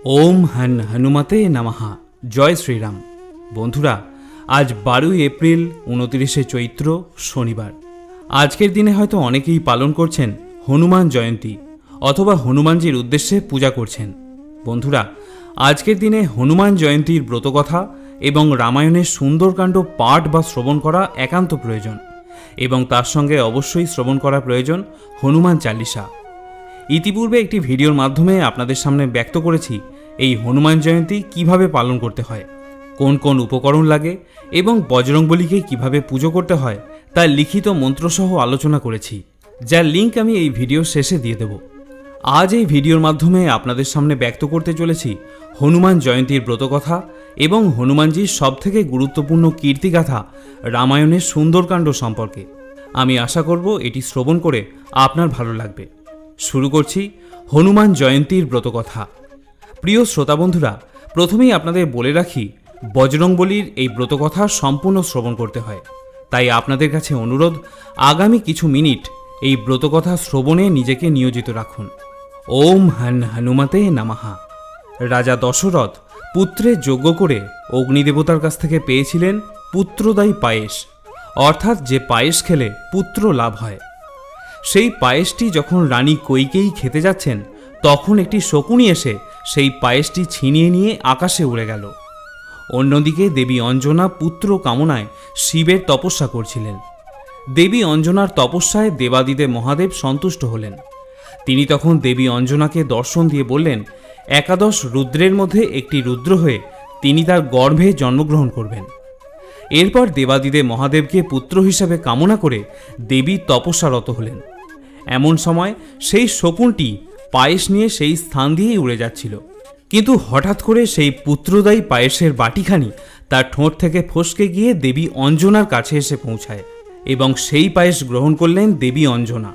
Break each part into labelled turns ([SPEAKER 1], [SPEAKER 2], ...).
[SPEAKER 1] ओम हन हनुमते नमः। जय श्रीराम। बंधुरा आज 12 एप्रिल 29 चैत्र शनिवार। आजकेर दिने हयतो अनेकेई पालन करछेन हनुमान जयंती अथवा हनुमानजीर उद्देश्ये पूजा करछेन। बंधुरा आजकेर दिने हनुमान जयंतीर ब्रतकथा एवं रामायणेर सुंदरकांड पाठ बा श्रवण करा एकान्त प्रयोजन एवं तार संगे अवश्यई श्रवण करा प्रयोजन हनुमान चालिसा। इतिपूर्वे एकटी भिडियोर माध्यमे आपनादेर सामने व्यक्त करेछि এই हनुमान जयंती किभाबे पालन करते हैं, कोन कोन उपकरण लागे एवं बजरंगबलीके किभाबे पुजो करते हैं तार लिखित मंत्रसह आलोचना करेछि, जार लिंक आमि এই ভিডিও शेषे दिए देब। आज এই ভিডিওর माध्यमे आपनादेर सामने व्यक्त करते चलेछि हनुमान जयंतीर ब्रतकथा एवं हनुमानजीर सबथेके गुरुत्वपूर्ण कीर्तिगाथा रामायणेर सुंदरकांड सम्पर्के। आमि आशा करब एटी श्रवण करे आपनार भालो लागबे। शुरू करछि हनुमान जयंतीर ब्रतकथा। प्रिय श्रोता बंधुरा, प्रथमेই আপনাদের বলে রাখি বজরংবলীর এই ব্রতকথা সম্পূর্ণ শ্রবণ করতে হয়, তাই আপনাদের কাছে অনুরোধ আগামী কিছু মিনিট এই ব্রতকথা শ্রবণে নিজেকে নিয়োজিত রাখুন। ওম হন হনুমতে নমঃ। রাজা দশরথ পুত্রের যজ্ঞ করে অগ্নিদেবতার কাছ থেকে পেয়েছিলেন পুত্রদায়ী পায়েস, অর্থাৎ যে পায়েস খেলে পুত্র লাভ হয়। সেই পায়েসটি যখন রানী কৈকেয়ী খেতে যাচ্ছেন তখন একটি শকুনি এসে সেই পায়েসটি ছিনিয়ে নিয়ে আকাশে উড়ে গেল। অন্যদিকে দেবী অঞ্জনা পুত্র কামনায় শিবের তপস্যা করছিলেন। দেবী অঞ্জনার তপস্যায় দেবাদিদেব মহাদেব সন্তুষ্ট হলেন। তিনি তখন দেবী অঞ্জনাকে দর্শন দিয়ে বললেন, একাদশ রুদ্রের মধ্যে একটি রুদ্র হয়ে তিনি তার গর্ভে জন্মগ্রহণ করবেন। এরপর দেবাদিদেব মহাদেবকে পুত্র হিসাবে কামনা করে দেবী তপস্যারত হলেন। এমন সময় সেই শকুনটি পায়েস নিয়ে সেই স্থান দিয়েই উড়ে যাচ্ছিল, কিন্তু হঠাৎ করে সেই পুত্রদায়ী পায়েসের বাটিখানি তার ঠোঁট থেকে ফসকে গিয়ে দেবী অঞ্জনার কাছে এসে পৌঁছায় এবং সেই পায়েস গ্রহণ করলেন দেবী অঞ্জনা।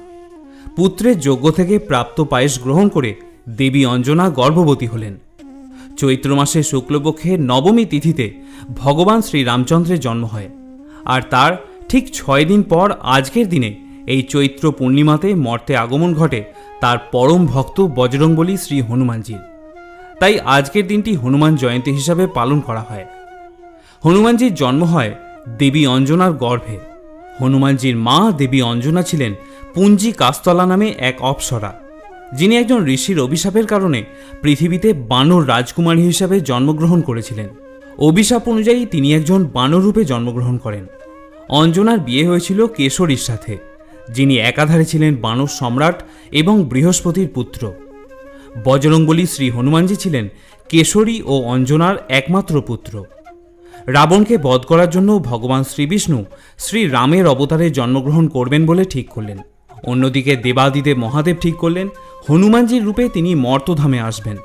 [SPEAKER 1] পুত্রের যজ্ঞ থেকে প্রাপ্ত পায়েস গ্রহণ করে দেবী অঞ্জনা গর্ভবতী হলেন। চৈত্র মাসে শুক্লপক্ষের নবমী তিথিতে ভগবান শ্রী রামচন্দ্রের জন্ম হয়, আর তার ঠিক 6 দিন পর আজকের দিনে এই চৈত্র পূর্ণিমাতে মর্তে আগমন ঘটে তার পরম ভক্ত বজরংবলী শ্রী হনুমানজির। তাই আজকের দিনটি হনুমান জয়ন্তী হিসাবে পালন করা হয়। হনুমানজির জন্ম হয় দেবী অঞ্জনার গর্ভে। হনুমানজির মা দেবী অঞ্জনা ছিলেন পুঞ্জি কাস্তলা নামে এক অপ্সরা, যিনি একজন ঋষির অভিশাপের কারণে পৃথিবীতে বানর রাজকুমারী হিসাবে জন্মগ্রহণ করেছিলেন। অভিশাপ অনুযায়ী তিনি একজন বানর রূপে জন্মগ্রহণ করেন। অঞ্জনার বিয়ে হয়েছিল কেশরীর সাথে, যিনি একাধারে ছিলেন বানর সম্রাট এবং বৃহস্পতির পুত্র। বজরংবলী শ্রী হনুমানজি ছিলেন কেশরী ও অঞ্জনার একমাত্র পুত্র। রাবণকে বধ করার জন্য ভগবান শ্রীবিষ্ণু শ্রী রামের অবতারে জন্মগ্রহণ করবেন বলে ঠিক করলেন। অন্যদিকে দেবাদিদেব মহাদেব ঠিক করলেন হনুমানজির রূপে তিনি মর্তধামে আসবেন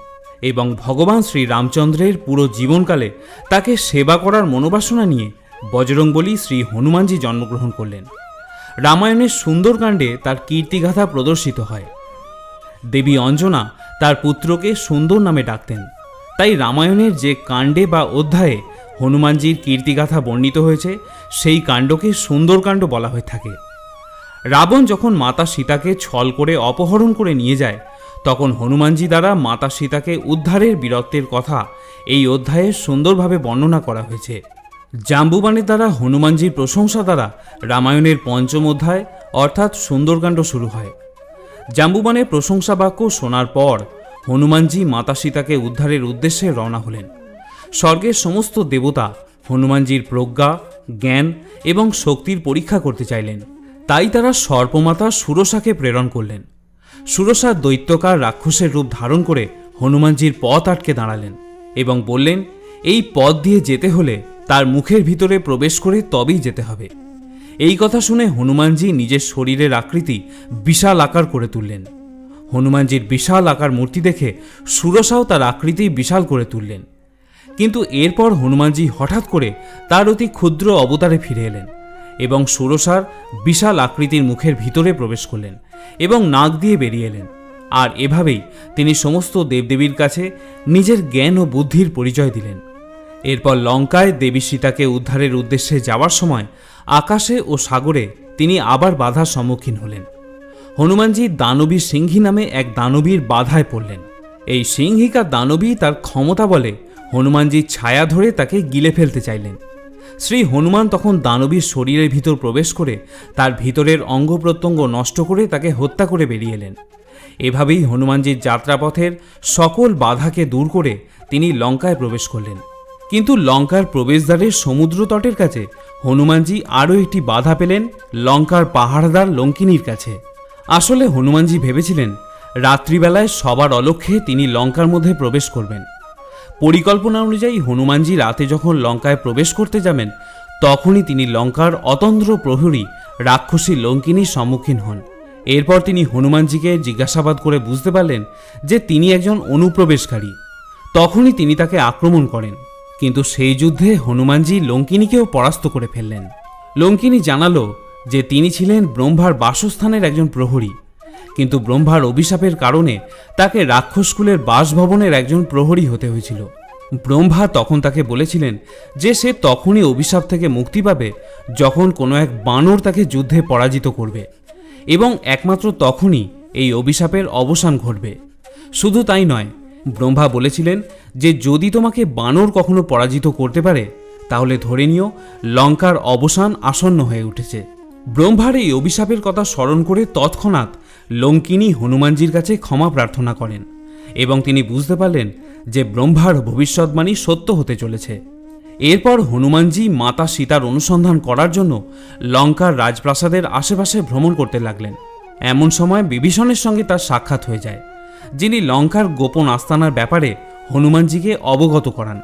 [SPEAKER 1] এবং ভগবান শ্রী রামচন্দ্রের পুরো জীবনকালে তাকে সেবা করার মনোবাসনা নিয়ে বজরংবলী শ্রী হনুমানজি জন্মগ্রহণ করলেন। রামায়ণের সুন্দরকাণ্ডে তার কীর্তিগাথা প্রদর্শিত হয়। দেবী অঞ্জনা তার পুত্রকে সুন্দর নামে ডাকতেন, তাই রামায়ণের যে কাণ্ডে বা অধ্যায়ে হনুমানজির কীর্তিগাথা বর্ণিত হয়েছে সেই কাণ্ডকে সুন্দরকাণ্ড বলা হয়ে থাকে। রাবণ যখন মাতা সীতাকে ছল করে অপহরণ করে নিয়ে যায় তখন হনুমানজি দ্বারা মাতা সীতাকে উদ্ধারের বীরত্বের কথা এই অধ্যায়ে সুন্দরভাবে বর্ণনা করা হয়েছে। জাম্বুবানের দ্বারা হনুমানজির প্রশংসা দ্বারা রামায়ণের পঞ্চম অধ্যায় অর্থাৎ সুন্দরকাণ্ড শুরু হয়। জাম্বুবানের প্রশংসা বাক্য শোনার পর হনুমানজি মাতা সীতাকে উদ্ধারের উদ্দেশ্যে রওনা হলেন। স্বর্গের সমস্ত দেবতা হনুমানজির প্রজ্ঞা, জ্ঞান এবং শক্তির পরীক্ষা করতে চাইলেন, তাই তারা সর্পমাতা সুরসাকে প্রেরণ করলেন। সুরসা দৈত্যকার রাক্ষসের রূপ ধারণ করে হনুমানজির পথ আটকে দাঁড়ালেন এবং বললেন, এই পথ দিয়ে যেতে হলে তার মুখের ভিতরে প্রবেশ করে তবেই যেতে হবে। এই কথা শুনে হনুমানজি নিজের শরীরের আকৃতি বিশাল আকার করে তুললেন। হনুমানজির বিশাল আকার মূর্তি দেখে সুরসাও তার আকৃতি বিশাল করে তুললেন, কিন্তু এরপর হনুমানজি হঠাৎ করে তার অতি ক্ষুদ্র অবতারে ফিরে এলেন এবং সুরসার বিশাল আকৃতির মুখের ভিতরে প্রবেশ করলেন এবং নাক দিয়ে বেরিয়ে এলেন। আর এভাবেই তিনি সমস্ত দেবদেবীর কাছে নিজের জ্ঞান ও বুদ্ধির পরিচয় দিলেন। এরপর লঙ্কায় দেবী সীতাকে উদ্ধারের উদ্দেশ্যে যাওয়ার সময় আকাশে ও সাগরে তিনি আবার বাধার সম্মুখীন হলেন। হনুমানজি দানবী সিংহী নামে এক দানবীর বাধায় পড়লেন। এই সিংহিকা দানবী তার ক্ষমতা বলে হনুমানজির ছায়া ধরে তাকে গিলে ফেলতে চাইলেন। শ্রী হনুমান তখন দানবীর শরীরের ভিতর প্রবেশ করে তার ভিতরের অঙ্গ প্রত্যঙ্গ নষ্ট করে তাকে হত্যা করে বেরিয়ে এলেন। এভাবেই হনুমানজির যাত্রাপথের সকল বাধাকে দূর করে তিনি লঙ্কায় প্রবেশ করলেন। কিন্তু লঙ্কার প্রবেশদ্বারের সমুদ্র তটের কাছে হনুমানজি আরও একটি বাধা পেলেন, লঙ্কার পাহাড়দার লঙ্কিনীর কাছে। আসলে হনুমানজি ভেবেছিলেন রাত্রিবেলায় সবার অলক্ষ্যে তিনি লঙ্কার মধ্যে প্রবেশ করবেন। পরিকল্পনা অনুযায়ী হনুমানজি রাতে যখন লঙ্কায় প্রবেশ করতে যাবেন, তখনই তিনি লঙ্কার অতন্দ্র প্রহরী রাক্ষসী লঙ্কিনীর সম্মুখীন হন। এরপর তিনি হনুমানজিকে জিজ্ঞাসাবাদ করে বুঝতে পারলেন যে তিনি একজন অনুপ্রবেশকারী। তখনই তিনি তাকে আক্রমণ করেন, কিন্তু সেই যুদ্ধে হনুমানজি লঙ্কিনীকেও পরাস্ত করে ফেললেন। লঙ্কিনী জানালো যে তিনি ছিলেন ব্রহ্মার বাসস্থানের একজন প্রহরী, কিন্তু ব্রহ্মার অভিশাপের কারণে তাকে রাক্ষসকুলের বাসভবনের একজন প্রহরী হতে হয়েছিল। ব্রহ্মা তখন তাকে বলেছিলেন যে সে তখনই অভিশাপ থেকে মুক্তি পাবে যখন কোনো এক বানর তাকে যুদ্ধে পরাজিত করবে, এবং একমাত্র তখনই এই অভিশাপের অবসান ঘটবে। শুধু তাই নয়, ব্রহ্মা বলেছিলেন যে যদি তোমাকে বানর কখনো পরাজিত করতে পারে তাহলে ধরে নিও লঙ্কার অবসান আসন্ন হয়ে উঠেছে। ব্রহ্মার এই অভিশাপের কথা স্মরণ করে তৎক্ষণাৎ লঙ্কিনী হনুমানজির কাছে ক্ষমা প্রার্থনা করেন, এবং তিনি বুঝতে পারলেন যে ব্রহ্মার ভবিষ্যৎবাণী সত্য হতে চলেছে। এরপর হনুমানজি মাতা সীতার অনুসন্ধান করার জন্য লঙ্কার রাজপ্রাসাদের আশেপাশে ভ্রমণ করতে লাগলেন। এমন সময় বিভীষণের সঙ্গে তার সাক্ষাৎ হয়ে যায়, যিনি লঙ্কার গোপন আস্তানার ব্যাপারে হনুমানজিকে অবগত করান।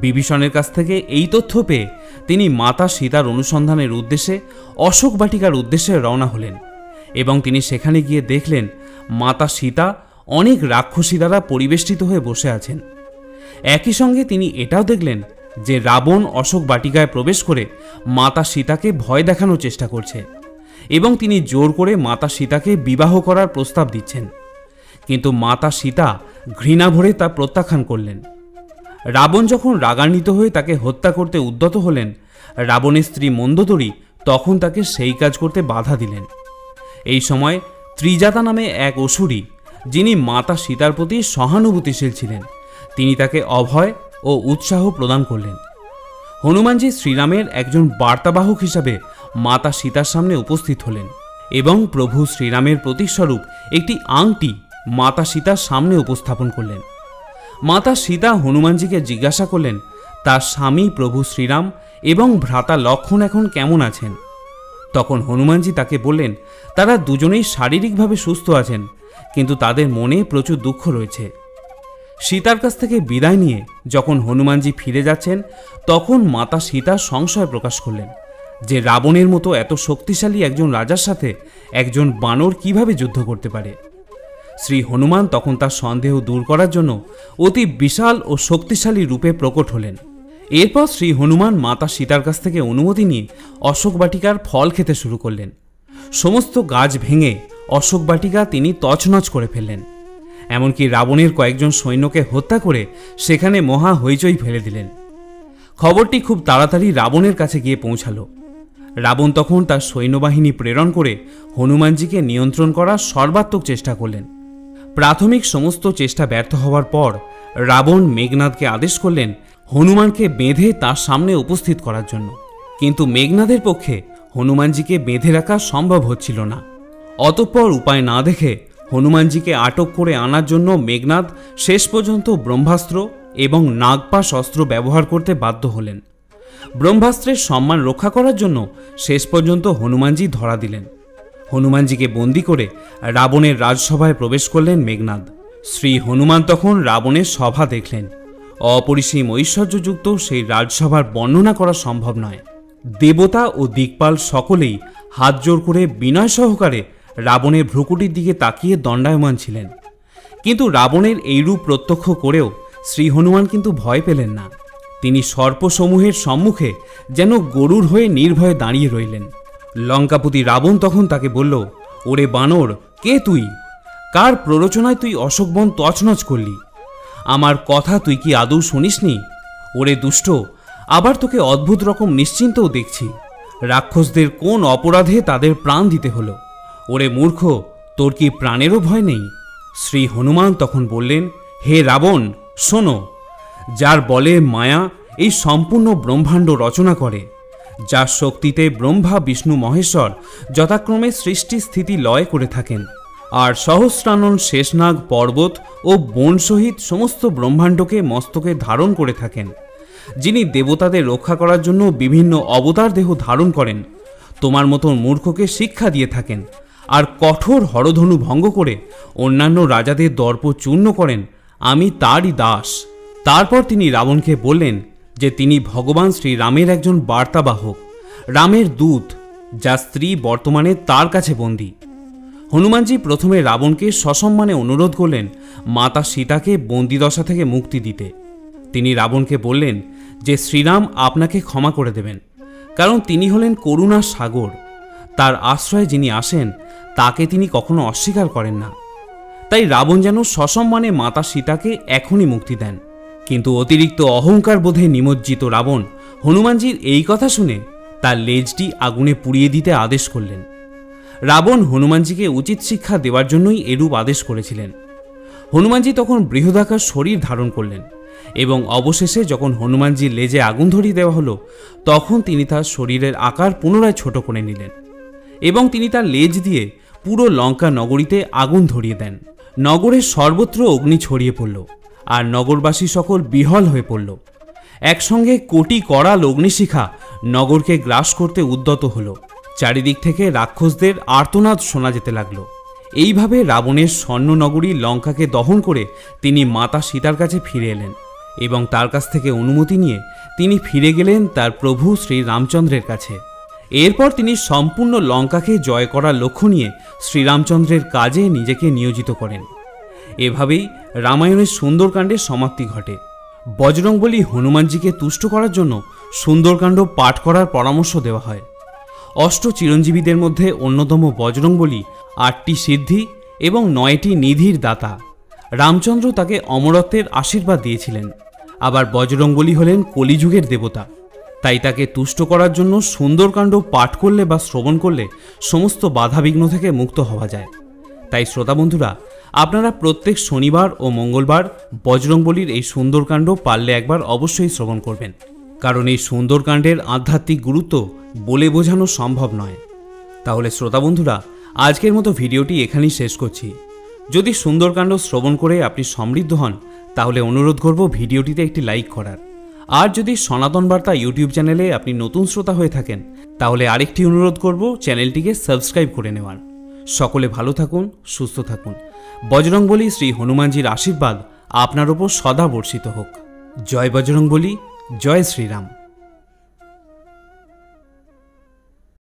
[SPEAKER 1] বিভীষণের কাছ থেকে এই তথ্য পেয়ে তিনি মাতা সীতার অনুসন্ধানের উদ্দেশ্যে অশোক বাটিকার উদ্দেশ্যে রওনা হলেন, এবং তিনি সেখানে গিয়ে দেখলেন মাতা সীতা অনেক রাক্ষসী দ্বারা পরিবেষ্টিত হয়ে বসে আছেন। একই সঙ্গে তিনি এটাও দেখলেন যে রাবণ অশোক বাটিকায় প্রবেশ করে মাতা সীতাকে ভয় দেখানোর চেষ্টা করছে, এবং তিনি জোর করে মাতা সীতাকে বিবাহ করার প্রস্তাব দিচ্ছেন। কিন্তু মাতা সীতা ঘৃণা ভরে তা প্রত্যাখ্যান করলেন। রাবণ যখন রাগান্বিত হয়ে তাকে হত্যা করতে উদ্যত হলেন, রাবণের স্ত্রী মন্দোদরী তখন তাকে সেই কাজ করতে বাধা দিলেন। এই সময় ত্রিজাতা নামে এক অসুরী, যিনি মাতা সীতার প্রতি সহানুভূতিশীল ছিলেন, তিনি তাকে অভয় ও উৎসাহ প্রদান করলেন। হনুমানজি শ্রীরামের একজন বার্তাবাহক হিসাবে মাতা সীতার সামনে উপস্থিত হলেন, এবং প্রভু শ্রীরামের প্রতীকস্বরূপ একটি আংটি মাতা সীতার সামনে উপস্থাপন করলেন। মাতা সীতা হনুমানজিকে জিজ্ঞাসা করলেন তার স্বামী প্রভু শ্রীরাম এবং ভ্রাতা লক্ষ্মণ এখন কেমন আছেন। তখন হনুমানজি তাকে বললেন তারা দুজনেই শারীরিকভাবে সুস্থ আছেন, কিন্তু তাদের মনে প্রচুর দুঃখ রয়েছে। সীতার কাছ থেকে বিদায় নিয়ে যখন হনুমানজি ফিরে যাচ্ছেন, তখন মাতা সীতা সংশয় প্রকাশ করলেন যে রাবণের মতো এত শক্তিশালী একজন রাজার সাথে একজন বানর কিভাবে যুদ্ধ করতে পারে। শ্রী হনুমান তখন তার সন্দেহ দূর করার জন্য অতি বিশাল ও শক্তিশালী রূপে প্রকট হলেন। এরপর শ্রী হনুমান মাতা সীতার কাছ থেকে অনুমতি নিয়ে অশোক বাটিকার ফল খেতে শুরু করলেন। সমস্ত গাছ ভেঙে অশোক বাটিকা তিনি তছনছ করে ফেললেন। এমনকি রাবণের কয়েকজন সৈন্যকে হত্যা করে সেখানে মহা হইচই ফেলে দিলেন। খবরটি খুব তাড়াতাড়ি রাবণের কাছে গিয়ে পৌঁছালো। রাবণ তখন তার সৈন্যবাহিনী প্রেরণ করে হনুমানজিকে নিয়ন্ত্রণ করার সর্বাত্মক চেষ্টা করলেন। প্রাথমিক সমস্ত চেষ্টা ব্যর্থ হওয়ার পর রাবণ মেঘনাদকে আদেশ করলেন হনুমানকে বেঁধে তার সামনে উপস্থিত করার জন্য, কিন্তু মেঘনাদের পক্ষে হনুমানজিকে বেঁধে রাখা সম্ভব হচ্ছিল না। অতঃপর উপায় না দেখে হনুমানজিকে আটক করে আনার জন্য মেঘনাদ শেষ পর্যন্ত ব্রহ্মাস্ত্র এবং নাগপাশ অস্ত্র ব্যবহার করতে বাধ্য হলেন। ব্রহ্মাস্ত্রের সম্মান রক্ষা করার জন্য শেষ পর্যন্ত হনুমানজি ধরা দিলেন। হনুমানজিকে বন্দী করে রাবণের রাজসভায় প্রবেশ করলেন মেঘনাদ। শ্রী হনুমান তখন রাবণের সভা দেখলেন। অপরিসীম ঐশ্বর্যযুক্ত সেই রাজসভার বর্ণনা করা সম্ভব নয়। দেবতা ও দিকপাল সকলেই হাত জোর করে বিনয় সহকারে রাবণের ভ্রুকুটির দিকে তাকিয়ে দণ্ডায়মান ছিলেন। কিন্তু রাবণের এই রূপ প্রত্যক্ষ করেও শ্রী হনুমান কিন্তু ভয় পেলেন না। তিনি সর্পসমূহের সম্মুখে যেন গরুর হয়ে নির্ভয়ে দাঁড়িয়ে রইলেন। লঙ্কাপতি রাবণ তখন তাকে বলল, ওরে বানর, কে তুই? কার প্ররোচনায় তুই অশোকবন তছনছ করলি? আমার কথা তুই কি আদৌ শুনিসনি? ওরে দুষ্ট, আবার তোকে অদ্ভুত রকম নিশ্চিন্তও দেখছি। রাক্ষসদের কোন অপরাধে তাদের প্রাণ দিতে হলো? ওরে মূর্খ, তোর কি প্রাণেরও ভয় নেই? শ্রী হনুমান তখন বললেন, হে রাবণ, শোনো, যার বলে মায়া এই সম্পূর্ণ ব্রহ্মাণ্ড রচনা করে, যার শক্তিতে ব্রহ্মা বিষ্ণু মহেশ্বর যথাক্রমে সৃষ্টি স্থিতি লয় করে থাকেন, আর সহস্রানন শেষনাগ পর্বত ও বন সহিত সমস্ত ব্রহ্মাণ্ডকে মস্তকে ধারণ করে থাকেন, যিনি দেবতাদের রক্ষা করার জন্য বিভিন্ন অবতার দেহ ধারণ করেন, তোমার মতন মূর্খকে শিক্ষা দিয়ে থাকেন, আর কঠোর হরধনু ভঙ্গ করে অন্যান্য রাজাদের দর্প চূর্ণ করেন, আমি তারই দাস। তারপর তিনি রাবণকে বললেন যে তিনি ভগবান শ্রীরামের একজন বার্তাবাহক, রামের দূত, যার স্ত্রী বর্তমানে তার কাছে বন্দী। হনুমানজি প্রথমে রাবণকে সসম্মানে অনুরোধ করলেন মাতা সীতাকে বন্দিদশা থেকে মুক্তি দিতে। তিনি রাবণকে বললেন যে শ্রীরাম আপনাকে ক্ষমা করে দেবেন, কারণ তিনি হলেন করুণার সাগর, তার আশ্রয়ে যিনি আসেন তাকে তিনি কখনো অস্বীকার করেন না। তাই রাবণ যেন সসম্মানে মাতা সীতাকে এখনই মুক্তি দেন। কিন্তু অতিরিক্ত অহংকার বোধে নিমজ্জিত রাবণ হনুমানজির এই কথা শুনে তার লেজটি আগুনে পুড়িয়ে দিতে আদেশ করলেন। রাবণ হনুমানজিকে উচিত শিক্ষা দেওয়ার জন্যই এরূপ আদেশ করেছিলেন। হনুমানজি তখন বৃহদাকার শরীর ধারণ করলেন এবং অবশেষে যখন হনুমানজির লেজে আগুন ধরিয়ে দেওয়া হলো, তখন তিনি তার শরীরের আকার পুনরায় ছোট করে নিলেন এবং তিনি তার লেজ দিয়ে পুরো লঙ্কা নগরীতে আগুন ধরিয়ে দেন। নগরের সর্বত্র অগ্নি ছড়িয়ে পড়ল আর নগরবাসী সকল বিহ্বল হয়ে পড়ল। একসঙ্গে কোটি করাল অগ্নিশিখা নগরকে গ্রাস করতে উদ্যত হল। চারিদিক থেকে রাক্ষসদের আর্তনাদ শোনা যেতে লাগল। এইভাবে রাবণের স্বর্ণনগরী লঙ্কাকে দহন করে তিনি মাতা সীতার কাছে ফিরে এলেন এবং তার কাছ থেকে অনুমতি নিয়ে তিনি ফিরে গেলেন তার প্রভু শ্রী রামচন্দ্রের কাছে। এরপর তিনি সম্পূর্ণ লঙ্কাকে জয় করার লক্ষ্য নিয়ে শ্রীরামচন্দ্রের কাজে নিজেকে নিয়োজিত করেন। এভাবেই রামায়ণের সুন্দরকাণ্ডের সমাপ্তি ঘটে। বজরংবলী হনুমানজিকে তুষ্ট করার জন্য সুন্দরকাণ্ড পাঠ করার পরামর্শ দেওয়া হয়। অষ্ট চিরঞ্জীবীদের মধ্যে অন্যতম বজরংবলী 8টি সিদ্ধি এবং 9টি নিধির দাতা। রামচন্দ্র তাকে অমরত্বের আশীর্বাদ দিয়েছিলেন। আবার বজরংবলী হলেন কলিযুগের দেবতা, তাই তাকে তুষ্ট করার জন্য সুন্দরকাণ্ড পাঠ করলে বা শ্রবণ করলে সমস্ত বাধাবিঘ্ন থেকে মুক্ত হওয়া যায়। তাই শ্রোতা বন্ধুরা, আপনারা প্রত্যেক শনিবার ও মঙ্গলবার বজরংবলীর এই সুন্দরকাণ্ড পারলে একবার অবশ্যই শ্রবণ করবেন, কারণ এই সুন্দরকাণ্ডের আধ্যাত্মিক গুরুত্ব বলে বোঝানো সম্ভব নয়। তাহলে শ্রোতা বন্ধুরা, আজকের মতো ভিডিওটি এখানেই শেষ করছি। যদি সুন্দরকাণ্ড শ্রবণ করে আপনি সমৃদ্ধ হন, তাহলে অনুরোধ করব ভিডিওটিতে একটি লাইক করার। আর যদি সনাতন বার্তা ইউটিউব চ্যানেলে আপনি নতুন শ্রোতা হয়ে থাকেন, তাহলে আরেকটি অনুরোধ করব চ্যানেলটিকে সাবস্ক্রাইব করে নেওয়ার। সকলে ভালো থাকুন, সুস্থ থাকুন। বজরংবলী শ্রী হনুমানজির আশীর্বাদ আপনার ওপর সদা বর্ষিত হোক। জয় বজরংবলী, জয় শ্রীরাম।